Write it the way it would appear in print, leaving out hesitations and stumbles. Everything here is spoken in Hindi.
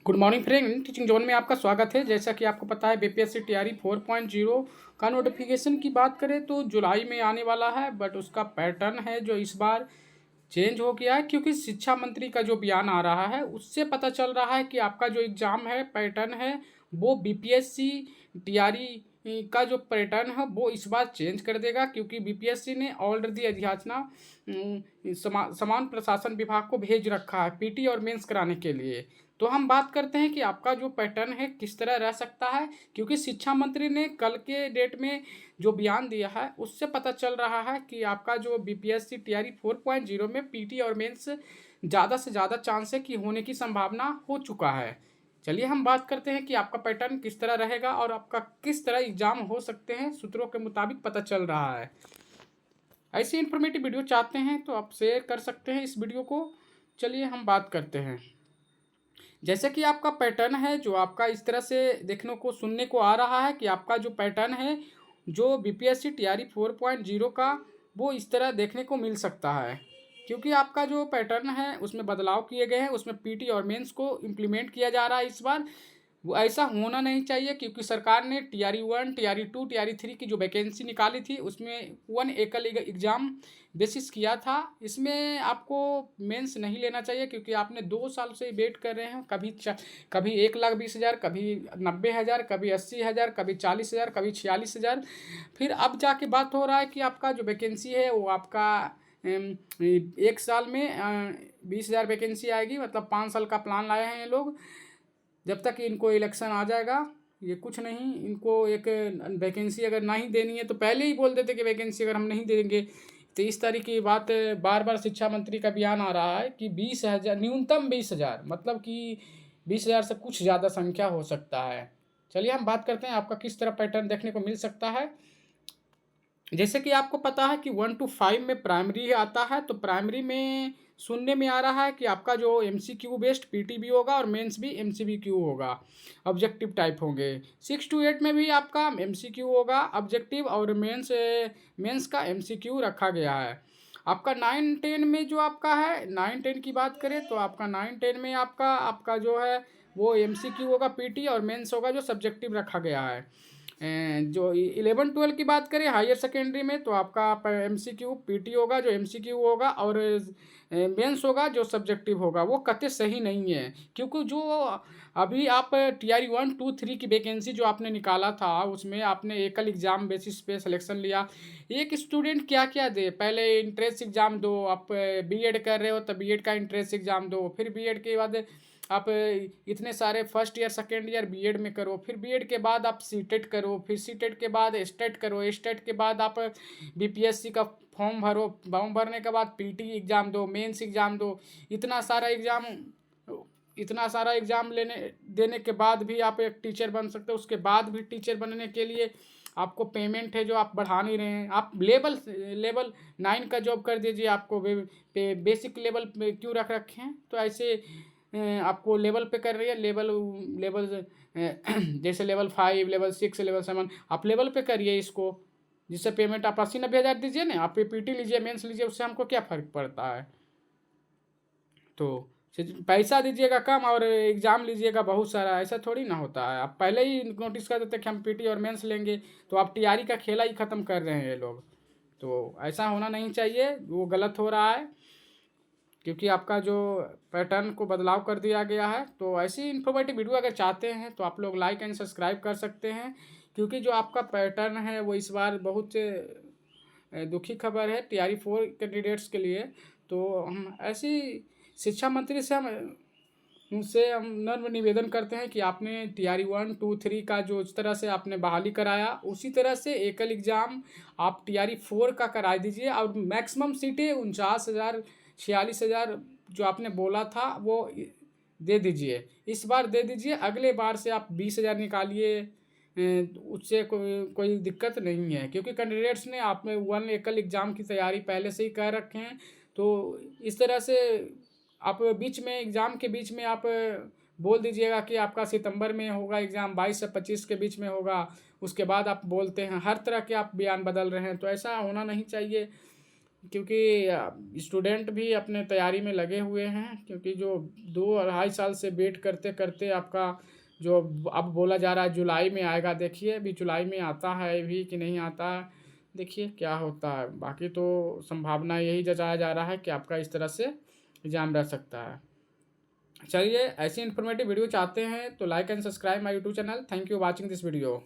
Good morning friend, teaching zone में आपका स्वागत है। जैसा कि आपको पता है बीपीएससी टीआरई 4.0 का नोटिफिकेशन की बात करें तो जुलाई में आने वाला है, बट उसका पैटर्न है जो इस बार चेंज हो गया है, क्योंकि शिक्षा मंत्री का जो बयान आ रहा है उससे पता चल रहा है कि आपका जो एग्ज़ाम है पैटर्न है वो बीपीएससी टीआरई का जो पैटर्न है वो इस बार चेंज कर देगा, क्योंकि बीपीएससी ने ऑलरेडी अधियाचना समान प्रशासन विभाग को भेज रखा है पीटी और मेंस कराने के लिए। तो हम बात करते हैं कि आपका जो पैटर्न है किस तरह रह सकता है, क्योंकि शिक्षा मंत्री ने कल के डेट में जो बयान दिया है उससे पता चल रहा है कि आपका जो बीपीएससी टीआरई 4.0 में पीटी और मेंस ज़्यादा से ज़्यादा चांस है कि होने की संभावना हो चुका है। चलिए हम बात करते हैं कि आपका पैटर्न किस तरह रहेगा और आपका किस तरह एग्जाम हो सकते हैं, सूत्रों के मुताबिक पता चल रहा है। ऐसी इन्फॉर्मेटिव वीडियो चाहते हैं तो आप शेयर कर सकते हैं इस वीडियो को। चलिए हम बात करते हैं। जैसे कि आपका पैटर्न है जो आपका इस तरह से देखने को सुनने को आ रहा है कि आपका जो पैटर्न है जो बीपीएससी टीआरई 4.0 का वो इस तरह देखने को मिल सकता है, क्योंकि आपका जो पैटर्न है उसमें बदलाव किए गए हैं, उसमें पीटी और मेंस को इम्प्लीमेंट किया जा रहा है इस बार। वो ऐसा होना नहीं चाहिए, क्योंकि सरकार ने टीआरई 1 टीआरई 2 टीआरई 3 की जो वैकेंसी निकाली थी उसमें वन एकल एग्ज़ाम बेसिस किया था। इसमें आपको मेंस नहीं लेना चाहिए, क्योंकि आपने 2 साल से वेट कर रहे हैं। कभी 1,20,000, कभी 90,000, कभी 80,000, कभी 40,000, कभी 46,000। फिर अब जाके बात हो रहा है कि आपका जो वैकेंसी है वो आपका 1 साल में 20,000 वैकेंसी आएगी, मतलब 5 साल का प्लान लाए हैं ये लोग। जब तक इनको इलेक्शन आ जाएगा ये कुछ नहीं, इनको एक वैकेंसी अगर नहीं देनी है तो पहले ही बोल देते कि वैकेंसी अगर हम नहीं देंगे। तो इस तरह की बात बार बार शिक्षा मंत्री का बयान आ रहा है कि 20,000, न्यूनतम 20,000, मतलब कि 20,000 से कुछ ज़्यादा संख्या हो सकता है। चलिए हम बात करते हैं आपका किस तरह पैटर्न देखने को मिल सकता है। जैसे कि आपको पता है कि 1 to 5 में प्राइमरी आता है, तो प्राइमरी में सुनने में आ रहा है कि आपका जो एमसीक्यू बेस्ड पीटी भी होगा और मेंस भी एमसीक्यू होगा, ऑब्जेक्टिव टाइप होंगे। 6 to 8 में भी आपका एमसीक्यू होगा ऑब्जेक्टिव, और मेंस का एमसीक्यू रखा गया है। आपका 9-10 में जो आपका है 9-10 की बात करें तो आपका 9-10 में आपका जो है वो एमसीक्यू होगा पीटी, और मेंस होगा जो सब्जेक्टिव रखा गया है। जो 11-12 की बात करें हायर सेकेंडरी में तो आपका एमसीक्यू पीटी होगा जो एमसीक्यू होगा, और मेंस होगा जो सब्जेक्टिव होगा। वो कतई सही नहीं है, क्योंकि जो अभी आप टीआरई 1, 2, 3 की वैकेंसी जो आपने निकाला था उसमें आपने एकल एग्ज़ाम बेसिस पे सिलेक्शन लिया। एक स्टूडेंट क्या क्या दे, पहले इंट्रेंस एग्ज़ाम दो, आप बीएड कर रहे हो तो बीएड का इंट्रेंस एग्ज़ाम दो, फिर बीएड के बाद आप इतने सारे first year second year BEd में करो, फिर बीएड के बाद आप सीटेट करो, फिर सीटेट के बाद स्टेट करो, स्टेट के बाद आप बीपीएससी का फॉर्म भरो, फॉर्म भरने के बाद पीटी एग्ज़ाम दो, मेंस एग्ज़ाम दो। इतना सारा एग्ज़ाम लेने देने के बाद भी आप एक टीचर बन सकते हो। उसके बाद भी टीचर बनने के लिए आपको पेमेंट है जो आप बढ़ा नहीं रहे हैं। आप लेवल 9 का जॉब कर दीजिए, आपको बेसिक लेवल पे क्यों रख रखे हैं। तो ऐसे आपको लेवल पे कर रही है, लेवल लेवल जैसे लेवल 5, लेवल 6, लेवल 7 आप लेवल पे करिए इसको, जिससे पेमेंट आप 80-90 हज़ार दीजिए ना, आप पीटी लीजिए, मेंस लीजिए, उससे हमको क्या फ़र्क पड़ता है। तो पैसा दीजिएगा कम और एग्ज़ाम लीजिएगा बहुत सारा, ऐसा थोड़ी ना होता है। आप पहले ही नोटिस कर देते कि हम पीटी और मेंस लेंगे, तो आप टीआरई का खेला ही ख़त्म कर रहे हैं ये लोग। तो ऐसा होना नहीं चाहिए, वो गलत हो रहा है, क्योंकि आपका जो पैटर्न को बदलाव कर दिया गया है। तो ऐसी इन्फॉर्मेटिव वीडियो अगर चाहते हैं तो आप लोग लाइक एंड सब्सक्राइब कर सकते हैं, क्योंकि जो आपका पैटर्न है वो इस बार बहुत दुखी खबर है टीआरई 4 कैंडिडेट्स के लिए। तो हम ऐसी शिक्षा मंत्री से हम नम्र निवेदन करते हैं कि आपने टीआरई 1, 2, 3 का जो इस तरह से आपने बहाली कराया, उसी तरह से एकल एग्ज़ाम आप टीआरई 4 का करा दीजिए, और मैक्सिमम सीटें 49,000 46,000 जो आपने बोला था वो दे दीजिए। इस बार दे दीजिए, अगले बार से आप 20,000 निकालिए, उससे कोई दिक्कत नहीं है, क्योंकि कैंडिडेट्स ने आप में वन एकल एग्ज़ाम की तैयारी पहले से ही कर रखे हैं। तो इस तरह से आप बीच में एग्ज़ाम के बीच में आप बोल दीजिएगा कि आपका सितंबर में होगा एग्ज़ाम, 22 से 25 के बीच में होगा, उसके बाद आप बोलते हैं, हर तरह के आप बयान बदल रहे हैं, तो ऐसा होना नहीं चाहिए। क्योंकि स्टूडेंट भी अपने तैयारी में लगे हुए हैं, क्योंकि जो 2 अढ़ाई साल से वेट करते करते आपका जो अब बोला जा रहा है जुलाई में आएगा, देखिए अभी जुलाई में आता है भी कि नहीं आता है, देखिए क्या होता है। बाकी तो संभावना यही जताया जा रहा है कि आपका इस तरह से एग्ज़ाम रह सकता है। चलिए, ऐसी इन्फॉर्मेटिव वीडियो चाहते हैं तो like and subscribe my YouTube channel. Thank you watching this video.